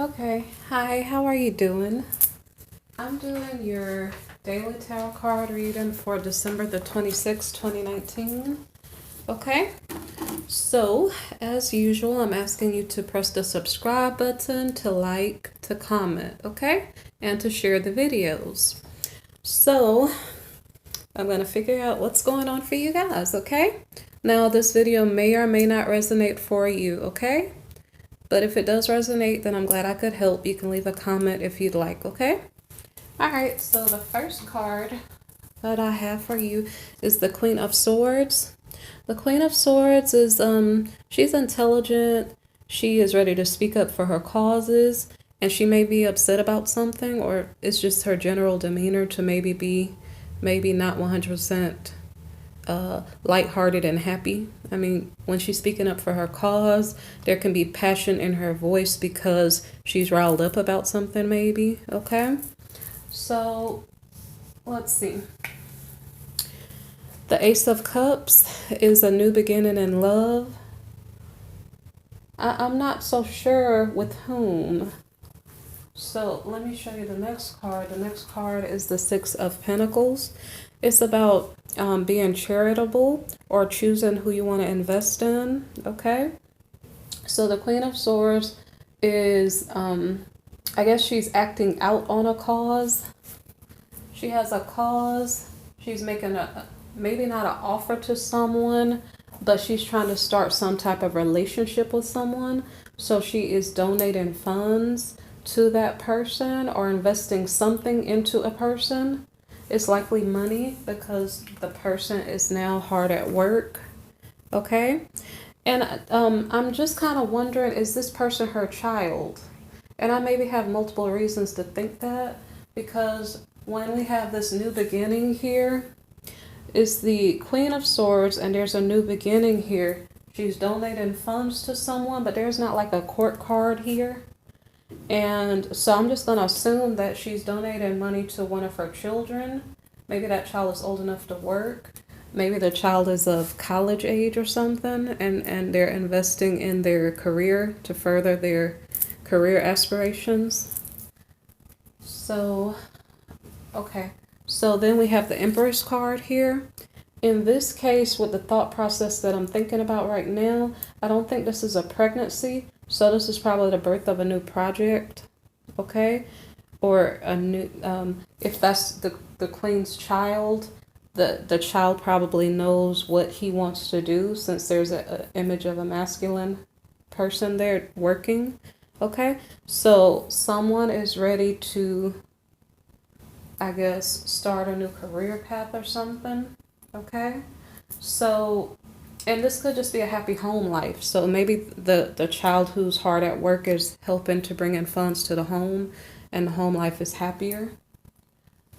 Okay, hi, how are you doing? I'm doing your daily tarot card reading for December the 26th, 2019. Okay, so as usual, I'm asking you to press the subscribe button, to like, to comment, okay? And to share the videos. So I'm going to figure out what's going on for you guys, okay? Now, this video may or may not resonate for you, okay? But if it does resonate, then I'm glad I could help. You can leave a comment if you'd like, okay? All right, so the first card that I have for you is the Queen of Swords. The Queen of Swords is she's intelligent. She is ready to speak up for her causes, and she may be upset about something, or it's just her general demeanor to maybe not 100% lighthearted and happy. I mean, when she's speaking up for her cause, there can be passion in her voice because she's riled up about something, maybe. Okay, so let's see. The Ace of Cups is a new beginning in love. I'm not so sure with whom. So let me show you the next card. The next card is the Six of Pentacles. It's about being charitable or choosing who you want to invest in. Okay. So the Queen of Swords is, I guess she's acting out on a cause. She has a cause. She's making maybe not an offer to someone, but she's trying to start some type of relationship with someone. So she is donating funds to that person or investing something into a person. It's likely money because the person is now hard at work. Okay. And I'm just kind of wondering, is this person her child? And I maybe have multiple reasons to think that, because when we have this new beginning here, it's the Queen of Swords, and there's a new beginning here. She's donating funds to someone, but there's not like a court card here. And so I'm just going to assume that she's donating money to one of her children. Maybe that child is old enough to work. Maybe the child is of college age or something, and they're investing in their career to further their career aspirations. So, okay. So then we have the Empress card here. In this case, with the thought process that I'm thinking about right now, I don't think this is a pregnancy. So this is probably the birth of a new project, okay? Or a new, if that's the queen's child, the child probably knows what he wants to do, since there's an image of a masculine person there working, okay? So someone is ready to, I guess, start a new career path or something, okay? So, and this could just be a happy home life. So maybe the child who's hard at work is helping to bring in funds to the home, and the home life is happier.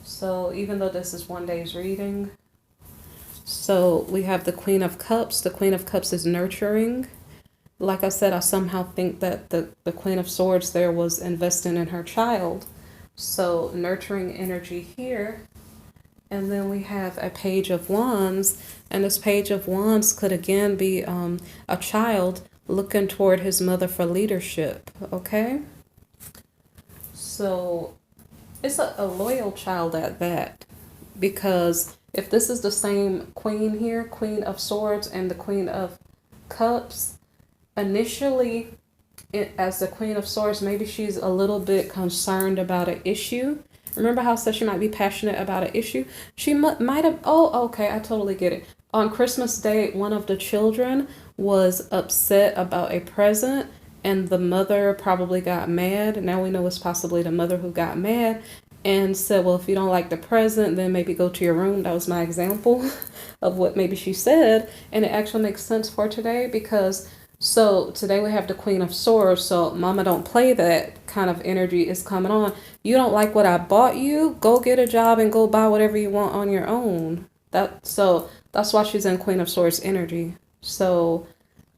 So even though this is one day's reading, so we have the Queen of Cups. The Queen of Cups is nurturing. Like I said, I somehow think that the Queen of Swords there was investing in her child. So nurturing energy here. And then we have a Page of Wands. And this Page of Wands could again be a child looking toward his mother for leadership. Okay? So it's a loyal child at that. Because if this is the same queen here, Queen of Swords and the Queen of Cups, initially, as the Queen of Swords, maybe she's a little bit concerned about an issue. Remember how I said she might be passionate about an issue? She might have, oh, okay, I totally get it. On Christmas Day, one of the children was upset about a present, and the mother probably got mad. Now we know it's possibly the mother who got mad and said, well, if you don't like the present, then maybe go to your room. That was my example of what maybe she said. And it actually makes sense for today, because so today we have the Queen of Swords. So mama don't play, that kind of energy is coming on. You don't like what I bought you? Go get a job and go buy whatever you want on your own. So that's why she's in Queen of Swords energy. So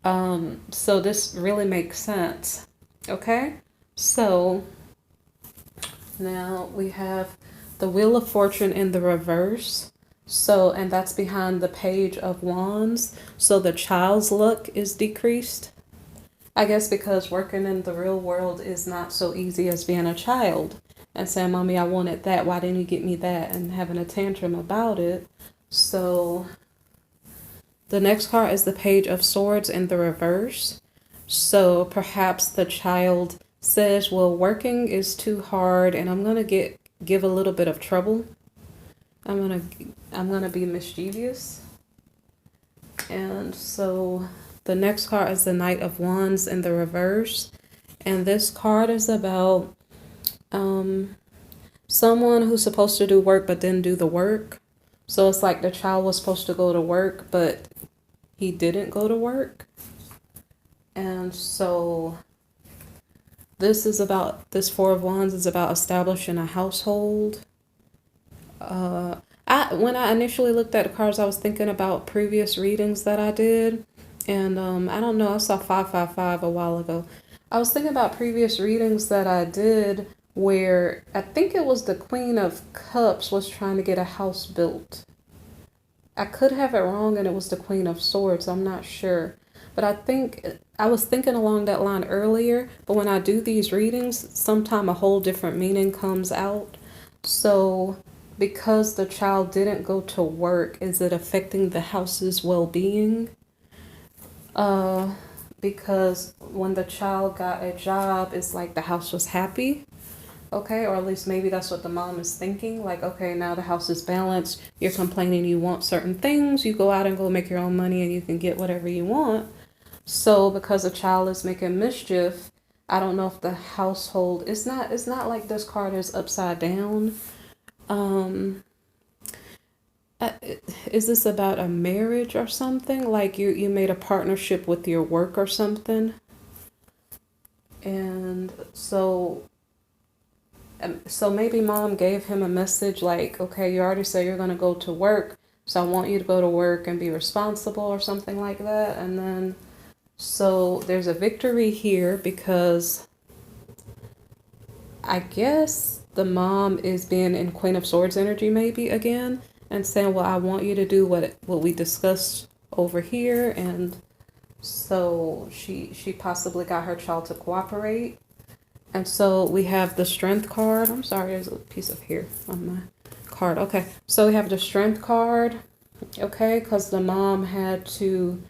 so this really makes sense. Okay? So now we have the Wheel of Fortune in the reverse. So, and that's behind the Page of Wands. So the child's luck is decreased. I guess because working in the real world is not so easy as being a child and saying, Mommy, I wanted that. Why didn't you get me that? And having a tantrum about it. So the next card is the Page of Swords in the reverse. So perhaps the child says, well, working is too hard and I'm going to give a little bit of trouble. I'm going to be mischievous. And so the next card is the Knight of Wands in the reverse. And this card is about someone who's supposed to do work but didn't do the work. So it's like the child was supposed to go to work, but he didn't go to work. And so this Four of Wands is about establishing a household. When I initially looked at the cards, I was thinking about previous readings that I did. And I don't know, I saw 555 a while ago. I was thinking about previous readings that I did where I think it was the Queen of Cups was trying to get a house built. I could have it wrong and it was the Queen of Swords. I'm not sure. But I think I was thinking along that line earlier. But when I do these readings, sometimes a whole different meaning comes out. So because the child didn't go to work, is it affecting the house's well-being? Because when the child got a job, it's like the house was happy. Okay, or at least maybe that's what the mom is thinking. Like, okay, now the house is balanced. You're complaining you want certain things. You go out and go make your own money and you can get whatever you want. So because a child is making mischief, I don't know if the household, it's not like this card is upside down. Is this about a marriage or something? Like you made a partnership with your work or something? And so maybe mom gave him a message like, okay, you already said you're going to go to work, so I want you to go to work and be responsible or something like that. And then, so there's a victory here because I guess the mom is being in Queen of Swords energy maybe again and saying, well, I want you to do what we discussed over here. And so she possibly got her child to cooperate. And so we have the Strength card. I'm sorry, there's a piece of hair on my card. Okay, so we have the Strength card, okay, because the mom had to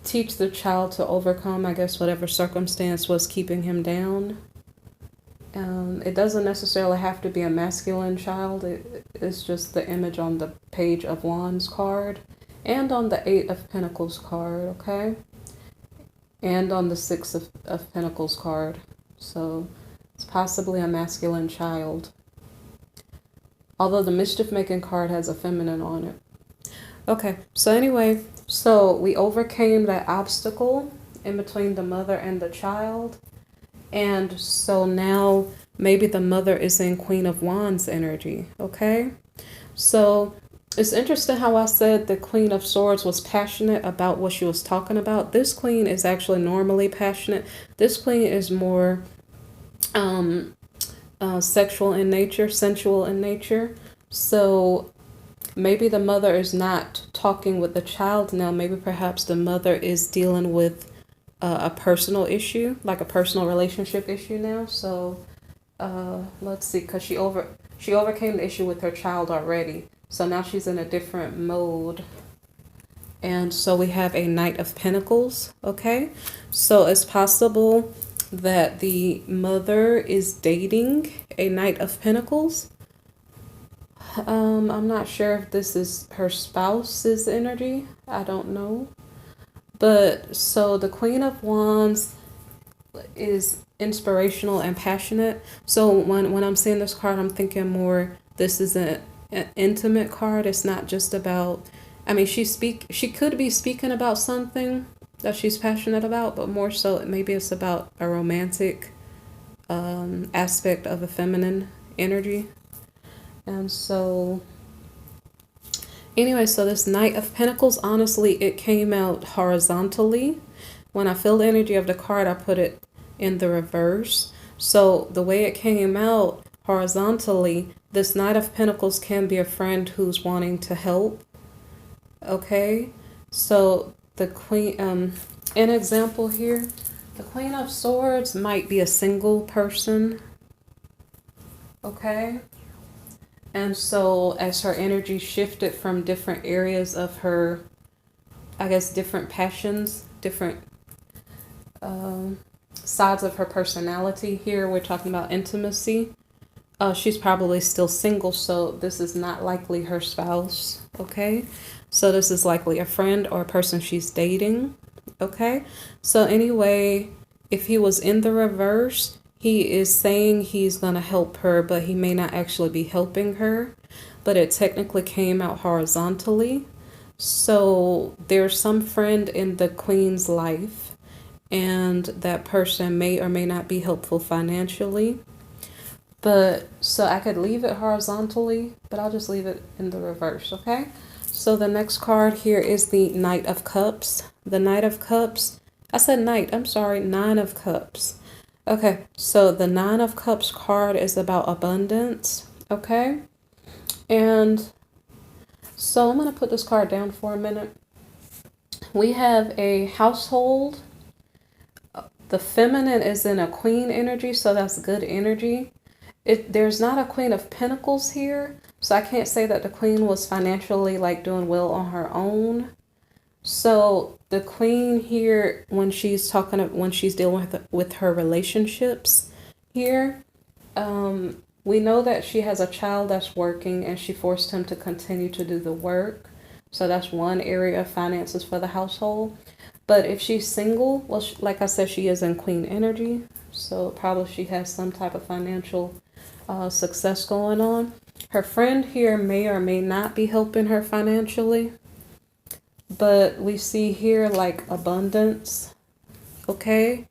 teach the child to overcome, I guess, whatever circumstance was keeping him down. It doesn't necessarily have to be a masculine child. It's just the image on the Page of Wands card and on the Eight of Pentacles card, okay, and on the Six of Pentacles card. So it's possibly a masculine child. Although the mischief-making card has a feminine on it. Okay, so anyway, so we overcame that obstacle in between the mother and the child. And so now maybe the mother is in Queen of Wands energy, okay? So it's interesting how I said the Queen of Swords was passionate about what she was talking about. This queen is actually normally passionate. This queen is more sexual in nature, sensual in nature. So maybe the mother is not talking with the child now. Maybe perhaps the mother is dealing with a personal issue, like a personal relationship issue now. So let's see, because she overcame the issue with her child already. So now she's in a different mode. And so we have a Knight of Pentacles, okay? So it's possible that the mother is dating a Knight of Pentacles. I'm not sure if this is her spouse's energy. I don't know. But so the Queen of Wands is inspirational and passionate. So when I'm seeing this card, I'm thinking more this is an intimate card. It's not just about, I mean, she could be speaking about something that she's passionate about, but more so maybe it's about a romantic aspect of a feminine energy. And so anyway, so this Knight of Pentacles, honestly, it came out horizontally. When I feel the energy of the card, I put it in the reverse. So the way it came out horizontally, this Knight of Pentacles can be a friend who's wanting to help. Okay, so the Queen, an example here, The Queen of Swords might be a single person, okay? And so as her energy shifted from different areas of her, I guess, different passions, different sides of her personality. Here we're talking about intimacy. She's probably still single, so this is not likely her spouse, okay? So this is likely a friend or a person she's dating, okay? So anyway, if he was in the reverse, he is saying he's going to help her, but he may not actually be helping her, but it technically came out horizontally. So there's some friend in the Queen's life, and that person may or may not be helpful financially. But so I could leave it horizontally, but I'll just leave it in the reverse, okay? So the next card here is the Knight of Cups. The Knight of Cups, I said Knight, I'm sorry, Nine of Cups. Okay, so the Nine of Cups card is about abundance, okay? And so I'm going to put this card down for a minute. We have a household. The feminine is in a queen energy, so that's good energy. There's not a Queen of Pentacles here, so I can't say that the Queen was financially like doing well on her own. So the Queen here, when she's dealing with her relationships here, we know that she has a child that's working and she forced him to continue to do the work. So that's one area of finances for the household. But if she's single, well, like I said, she is in Queen energy. So probably she has some type of financial success going on. Her friend here may or may not be helping her financially. But we see here like abundance. Okay.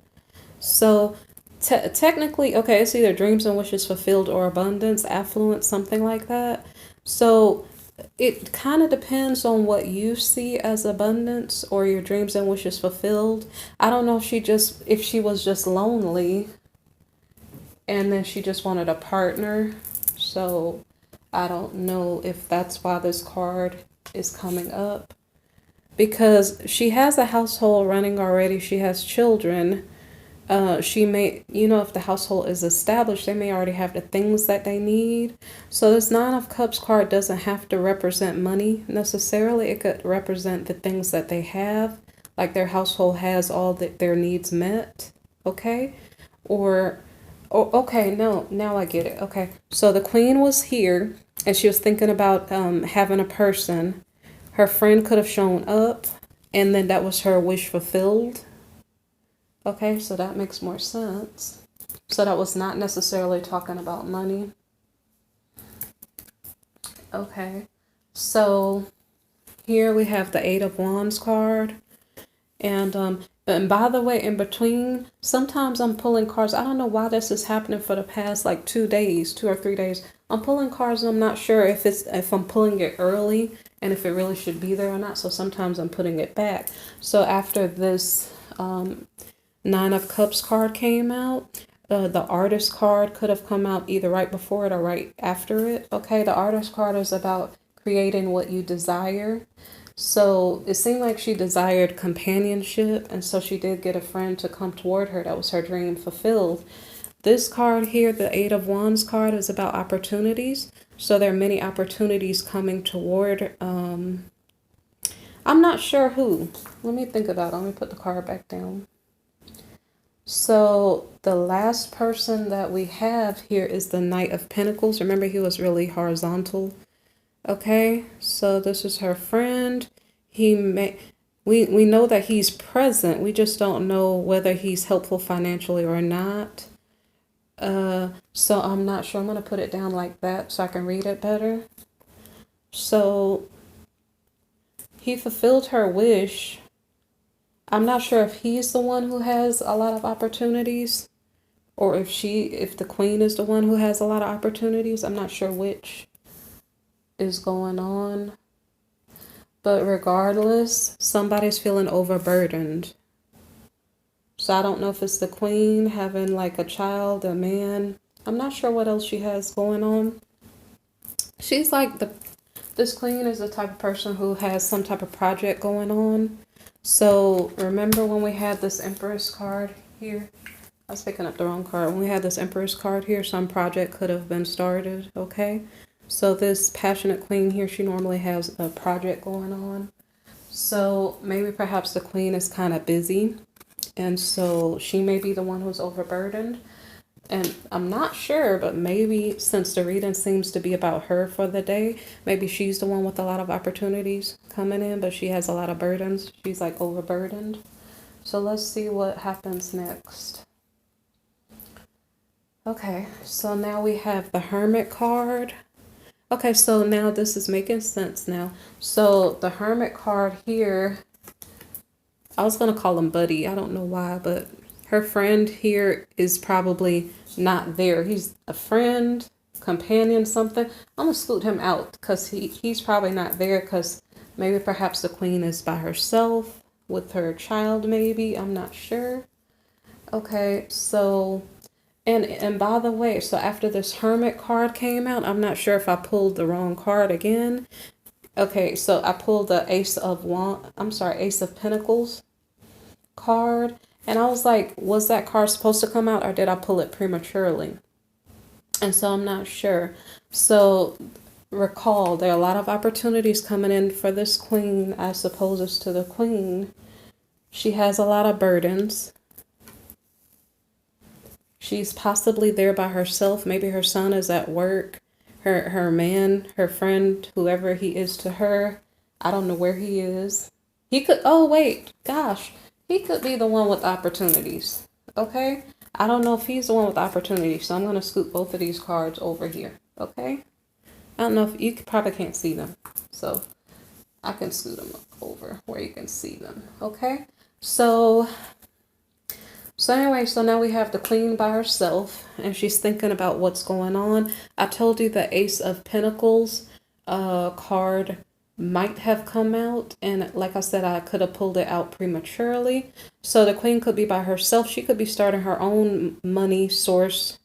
So technically, okay, it's either dreams and wishes fulfilled or abundance, affluence, something like that. So it kind of depends on what you see as abundance or your dreams and wishes fulfilled. I don't know if she was just lonely and then she just wanted a partner. So I don't know if that's why this card is coming up. Because she has a household running already. She has children. She may, if the household is established, they may already have the things that they need. So this Nine of Cups card doesn't have to represent money necessarily. It could represent the things that they have. Like their household has all their needs met. Okay? Okay, no, now I get it. Okay, so the Queen was here and she was thinking about having a person. Her friend could have shown up and then that was her wish fulfilled. Okay, so that makes more sense. So that was not necessarily talking about money. Okay, so here we have the Eight of Wands card. And by the way, in between, sometimes I'm pulling cards. I don't know why this is happening for the past like 2 or 3 days. I'm pulling cards and I'm not sure if I'm pulling it early and if it really should be there or not. So sometimes I'm putting it back. So after this Nine of Cups card came out, the Artist card could have come out either right before it or right after it. Okay, the Artist card is about creating what you desire. So it seemed like she desired companionship, and so she did get a friend to come toward her. That was her dream fulfilled. This card here, the Eight of Wands card, is about opportunities. So there are many opportunities coming toward, I'm not sure who. Let me think about it. Let me put the card back down. So the last person that we have here is the Knight of Pentacles. Remember, he was really horizontal. Okay, so this is her friend. We know that he's present. We just don't know whether he's helpful financially or not. So I'm not sure. I'm going to put it down like that so I can read it better. So he fulfilled her wish. I'm not sure if he's the one who has a lot of opportunities or if the Queen is the one who has a lot of opportunities. I'm not sure which is going on. But regardless, somebody's feeling overburdened. So I don't know if it's the Queen having like a child, a man. I'm not sure what else she has going on. She's like this Queen is the type of person who has some type of project going on. So remember when we had this Empress card here. I was picking up the wrong card. When we had this Empress card here, some project could have been started, okay? So this passionate queen here, she normally has a project going on. So maybe perhaps the queen is kind of busy, and so she may be the one who's overburdened. And I'm not sure, but maybe since the reading seems to be about her for the day, maybe she's the one with a lot of opportunities coming in, but she has a lot of burdens. She's like overburdened. So let's see what happens next. Okay, so now we have the Hermit card. Okay, so now this is making sense now. So the Hermit card here, I was going to call him Buddy. I don't know why, but her friend here is probably not there. He's a friend, companion, something. I'm going to scoot him out because he's probably not there because maybe perhaps the queen is by herself with her child maybe. I'm not sure. Okay, so... And by the way, so after this Hermit card came out, I'm not sure if I pulled the wrong card again. Okay, so I pulled the Ace of Pentacles card. And I was like, was that card supposed to come out or did I pull it prematurely? And so I'm not sure. So recall, there are a lot of opportunities coming in for this queen, I suppose it's to the queen. She has a lot of burdens. She's possibly there by herself. Maybe her son is at work. Her man, her friend, whoever he is to her. I don't know where he is. He could, oh wait, gosh. He could be the one with opportunities. Okay? I don't know if he's the one with opportunities. So I'm going to scoop both of these cards over here. Okay? I don't know if you probably can't see them. So I can scoot them over where you can see them. Okay? So anyway, so now we have the queen by herself and she's thinking about what's going on. I told you the Ace of Pentacles card might have come out, and like I said, I could have pulled it out prematurely. So the queen could be by herself. She could be starting her own money source.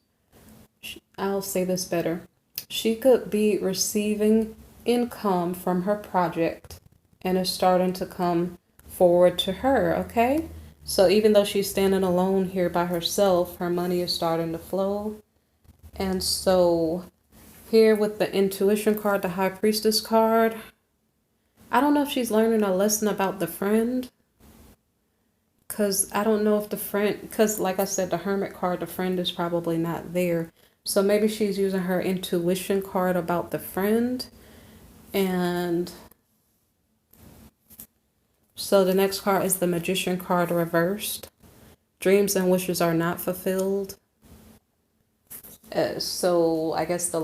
I'll say this better. She could be receiving income from her project and it's starting to come forward to her, okay? So even though she's standing alone here by herself, her money is starting to flow. And so here with the Intuition card, the High Priestess card, I don't know if she's learning a lesson about the friend. Because I don't know if the friend, because like I said, the Hermit card, the friend is probably not there. So maybe she's using her Intuition card about the friend. And so the next card is the Magician card reversed. Dreams and wishes are not fulfilled. So I guess the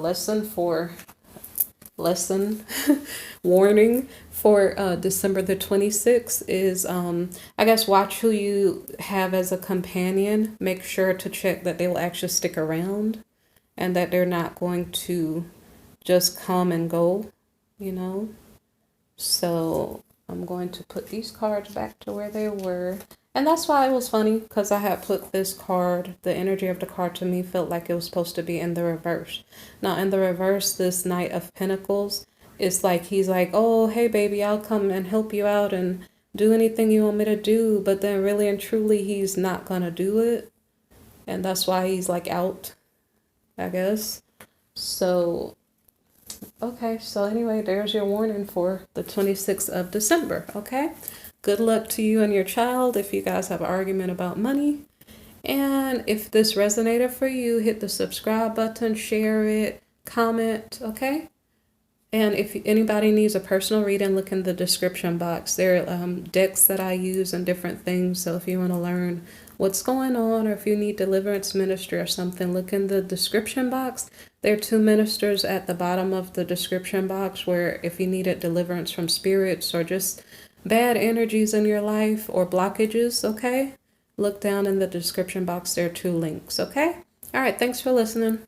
warning for December the 26th is, I guess, watch who you have as a companion. Make sure to check that they will actually stick around and that they're not going to just come and go, you know. So I'm going to put these cards back to where they were. And that's why it was funny, because I had put this card, the energy of the card to me felt like it was supposed to be in the reverse. Now in the reverse, this Knight of Pentacles, it's like he's like, oh, hey baby, I'll come and help you out and do anything you want me to do. But then really and truly, he's not going to do it. And that's why he's like out, I guess. So, okay. So anyway, there's your warning for the 26th of December. Okay. Good luck to you and your child if you guys have an argument about money. And if this resonated for you, hit the subscribe button, share it, comment, okay? And if anybody needs a personal reading, look in the description box. There are decks that I use and different things. So if you want to learn what's going on or if you need deliverance ministry or something, look in the description box. There are 2 ministers at the bottom of the description box where if you needed deliverance from spirits or just bad energies in your life or blockages, okay? Look down in the description box. There are 2 links, okay? All right, thanks for listening.